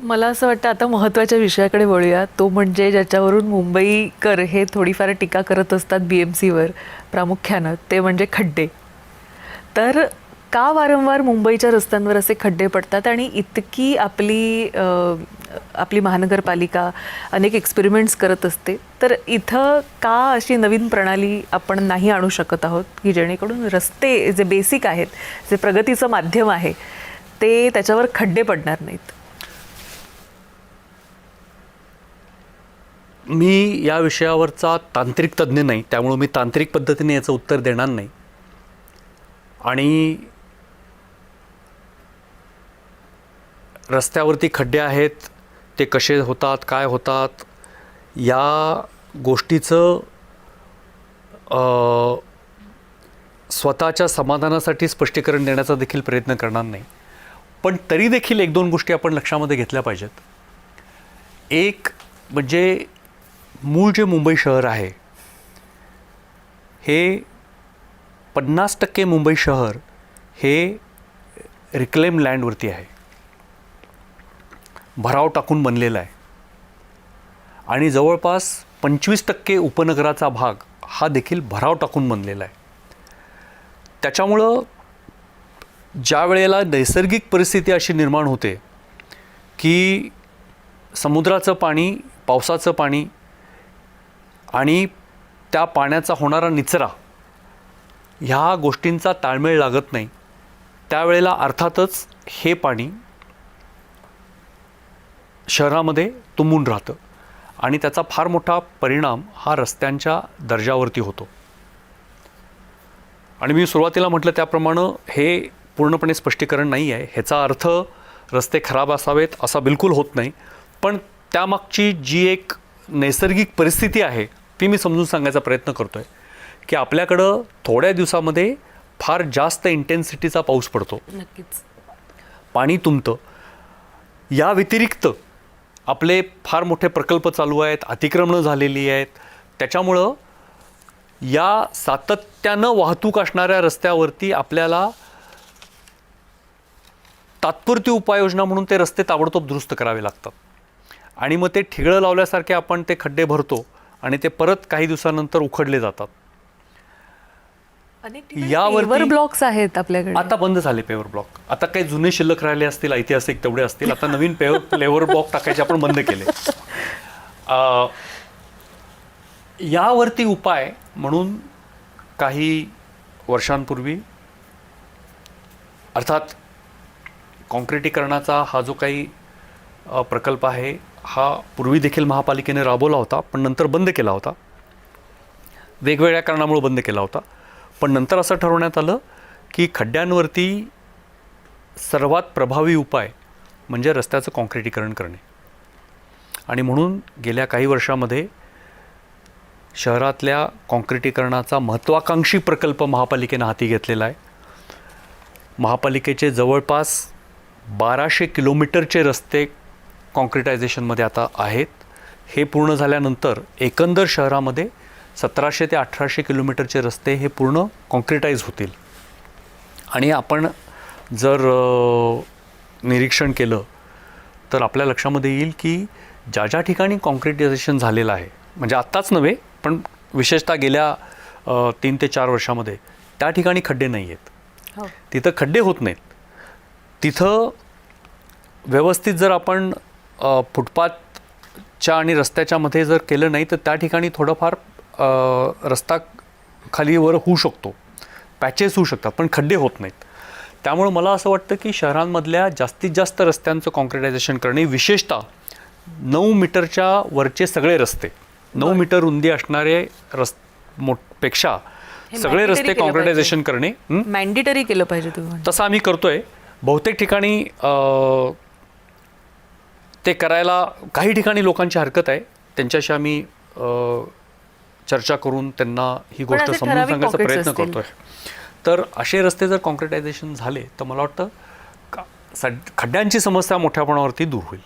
मला असं वाटतं आता महत्त्वाच्या विषयाकडे वळूया. तो म्हणजे ज्याच्यावरून मुंबईकर हे थोडीफार टीका करत असतात BMCवर प्रामुख्यानं, ते म्हणजे खड्डे. तर का वारंवार मुंबईच्या रस्त्यांवर असे खड्डे पडतात आणि इतकी आपली महानगरपालिका अनेक एक्सपेरिमेंट्स करत असते, तर इथं का अशी नवीन प्रणाली आपण नाही आणू शकत आहोत की जेणेकरून रस्ते जे बेसिक आहेत, जे प्रगतीचं माध्यम आहे, ते त्याच्यावर खड्डे पडणार नाहीत? मी या विषयावरचा तांत्रिक तज्ज्ञ नाही, त्यामुळे मी तांत्रिक पद्धतीने याचं उत्तर देणार नाही. आणि रस्त्यावरती खड्डे आहेत ते कसे होतात, काय होतात, या गोष्टीचं स्वतःच्या समाधानासाठी स्पष्टीकरण देण्याचा देखील प्रयत्न करणार नाही. पण तरी देखील एक दोन गोष्टी आपण लक्षामध्ये घेतल्या पाहिजेत. एक म्हणजे मूळ जे मुंबई शहर आहे, हे 50% मुंबई शहर हे रिक्लेम लँडवरती आहे, भराव टाकून बनलेला आहे. आणि जवळपास 25% उपनगराचा भाग हा देखील भराव टाकून बनलेला आहे. त्याच्यामुळं ज्या वेळेला नैसर्गिक परिस्थिती अशी निर्माण होते की समुद्राचं पाणी, पावसाचं पाणी आणि त्या पाण्याचा होणारा निचरा, ह्या गोष्टींचा ताळमेळ लागत नाही, त्यावेळेला अर्थातच हे पाणी शहरामध्ये तुंबून राहतं आणि त्याचा फार मोठा परिणाम हा रस्त्यांच्या दर्जावरती होतो. आणि मी सुरुवातीला म्हटलं त्याप्रमाणे हे पूर्णपणे स्पष्टीकरण नाही आहे. ह्याचा अर्थ रस्ते खराब असावेत असा बिलकुल होत नाही, पण त्यामागची जी एक नैसर्गिक परिस्थिती आहे ती मी समजून सांगायचा प्रयत्न करतो आहे की आपल्याकडं थोड्या दिवसामध्ये फार जास्त इंटेन्सिटीचा पाऊस पडतो, नक्कीच पाणी तुंबतं. या व्यतिरिक्त आपले फार मोठे प्रकल्प चालू आहेत, अतिक्रमणं झालेली आहेत. त्याच्यामुळं या सातत्यानं वाहतूक असणाऱ्या रस्त्यावरती आपल्याला तात्पुरती उपाययोजना म्हणून ते रस्ते ताबडतोब दुरुस्त करावे लागतात. आणि मग ते ठिगळं लावल्यासारखे आपण ते खड्डे भरतो आणि ते परत काही दिवसानंतर उखडले जातात. यावर ब्लॉक्स आहेत आपल्याकडे, आता बंद झाले पेवर ब्लॉक. आता काही जुने शिल्लक राहिले असतील, ऐतिहासिक तेवढे असतील. आता नवीन पेवर ब्लॉक टाकायचे आपण बंद केले. यावरती उपाय म्हणून काही वर्षांपूर्वी अर्थात कॉन्क्रिटीकरणाचा हा जो काही प्रकल्प आहे हा पूर्वी देखील महापालिकेने राबवला होता, पण नंतर बंद केला होता. वेगवेगळ्या कारणामुळे बंद केला होता. पण नंतर असं ठरवण्यात आलं की खड्ड्यांवरती सर्वात प्रभावी उपाय म्हणजे रस्त्याचं कॉन्क्रिटीकरण करणे. आणि म्हणून गेल्या काही वर्षामध्ये शहरातल्या कॉन्क्रिटीकरणाचा महत्त्वाकांक्षी प्रकल्प महापालिकेनं हाती घेतलेला आहे. महापालिकेचे जवळपास 1200 किलोमीटरचे रस्ते कॉन्क्रिटायझेशनमध्ये आता आहेत. हे पूर्ण झाल्यानंतर एकंदर शहरामध्ये 1700 ते 1800 किलोमीटरचे रस्ते हे पूर्ण कॉन्क्रिटाईज होतील. आणि आपण जर निरीक्षण केलं तर आपल्या लक्षामध्ये येईल की ज्या ज्या ठिकाणी कॉन्क्रिटायझेशन झालेलं आहे, म्हणजे आत्ताच नव्हे पण विशेषतः गेल्या 3 ते 4 वर्षामध्ये, त्या ठिकाणी खड्डे नाही आहेत. तिथं खड्डे होत नाहीत. तिथं व्यवस्थित जर आपण फुटपाथच्या आणि रस्त्याच्या मध्ये जर केलं नाही तर त्या ठिकाणी थोडंफार रस्ता खालीवर होऊ शकतो, पॅचेस होऊ शकतात, पण खड्डे होत नाहीत. त्यामुळं मला असं वाटतं की शहरांमधल्या जास्तीत जास्त रस्त्यांचं कॉन्क्रिटायझेशन करणे, विशेषतः 9 मीटरच्या वरचे सगळे रस्ते, 9 मीटर रुंदी असणारे पेक्षा सगळे रस्ते कॉन्क्रिटायझेशन करणे मॅन्डेटरी केलं पाहिजे. तुम्ही तसं आम्ही करतोय. बहुतेक ठिकाणी ते करायला काही ठिकाणी लोकांची हरकत आहे. त्यांच्याशी आम्ही चर्चा करून त्यांना ही गोष्ट समजून सांगायचा प्रयत्न करतोय. तर असे रस्ते जर कॉन्क्रिटायझेशन झाले तर मला वाटतं खड्ड्यांची समस्या मोठ्या प्रमाणावरती दूर होईल.